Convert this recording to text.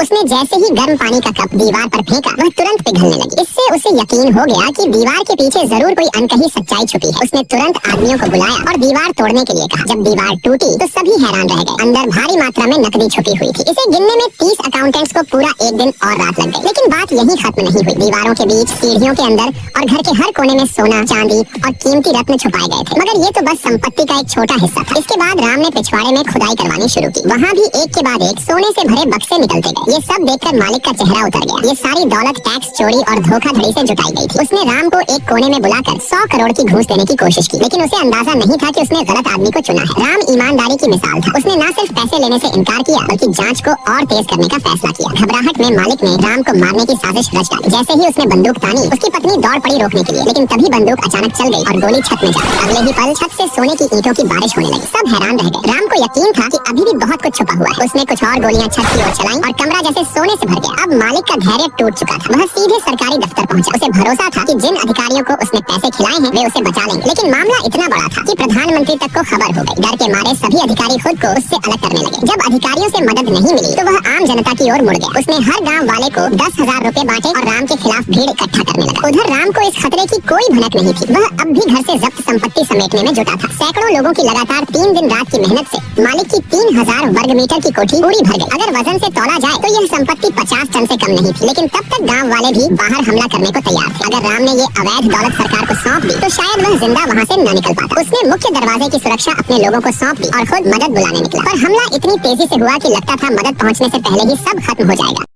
उसने जैसे ही गर्म पानी का कप दीवार पर फेंका वह तुरंत पिघलने लगी। इससे उसे यकीन हो गया कि दीवार के पीछे जरूर कोई अनकही सच्चाई छुपी है। उसने तुरंत आदमियों को बुलाया और दीवार तोड़ने के लिए कहा। जब दीवार टूटी तो सभी हैरान रह गए। अंदर भारी मात्रा में नकदी छुपी हुई थी। इसे गिनने में 30 अकाउंटेंट्स को पूरा एक दिन और रात लग गई। लेकिन बात यही खत्म नहीं हुई। दीवारों के बीच, सीढ़ियों के अंदर और घर के हर कोने में सोना, चांदी और कीमती रत्न छुपाए गए थे। मगर ये तो बस संपत्ति का एक छोटा हिस्सा था। इसके बाद राम ने पिछवाड़े में खुदाई करवानी शुरू की। वहाँ भी एक के बाद एक सोने से भरे बक्से निकलते गए। ये सब देखकर मालिक का चेहरा उतर गया। ये सारी दौलत टैक्स चोरी और धोखाधड़ी से जुटाई गई थी। उसने राम को एक कोने में बुलाकर 100 करोड़ की घूस देने की कोशिश की, लेकिन उसे अंदाजा नहीं था कि उसने गलत आदमी को चुना है। राम ईमानदारी की मिसाल था। उसने न सिर्फ पैसे लेने से इनकार किया बल्कि जांच को और तेज करने का फैसला किया। घबराहट में मालिक ने राम को मारने की साजिश रच डाली। जैसे ही उसने बंदूक तानी उसकी पत्नी दौड़ पड़ी रोकने के लिए, लेकिन तभी बंदूक अचानक चल गई और गोली छत में जा गई। अगले ही पल छत से सोने की ईंटों की बारिश होने लगी। सब हैरान रह गए। राम को यकीन था कि अभी भी बहुत कुछ छुपा हुआ है। उसने कुछ और गोलियां छत की ओर चलाई और कमरा जैसे सोने से भर गया। अब मालिक का धैर्य टूट चुका था। वह सीधे सरकारी दफ्तर पहुंचा। उसे भरोसा था कि जिन अधिकारियों को उसने पैसे खिलाए हैं वे उसे बचा लेंगे। लेकिन मामला इतना बड़ा था कि प्रधानमंत्री तक को खबर हो गई। डर के मारे सभी अधिकारी खुद को उससे अलग करने लगे। जब अधिकारियों से मदद नहीं मिली तो वह आम जनता की ओर मुड़ गया। उसने हर गाँव वाले को 10,000 रुपए बांटे और राम के खिलाफ भीड़ इकट्ठा करने लगा। उधर राम को इस खतरे की कोई भनक नहीं थी। वह अब भी घर से जब्त संपत्ति समेटने में जुटा था। सैकड़ों लोगों की लगातार 3 दिन रात की मेहनत से मालिक की 3000 वर्ग मीटर की कोठी पूरी भर गई। अगर वजन से तौला जाए तो यह संपत्ति 50 टन से कम नहीं थी। लेकिन तब तक गांव वाले भी बाहर हमला करने को तैयार थे। अगर राम ने ये अवैध दौलत सरकार को सौंप दी तो शायद वह जिंदा वहाँ से न निकल पाता। उसने मुख्य दरवाजे की सुरक्षा अपने लोगों को सौंप दी और खुद मदद बुलाने निकला। पर हमला इतनी तेजी से हुआ कि लगता था मदद पहुँचने से पहले ही सब खत्म हो जाएगा।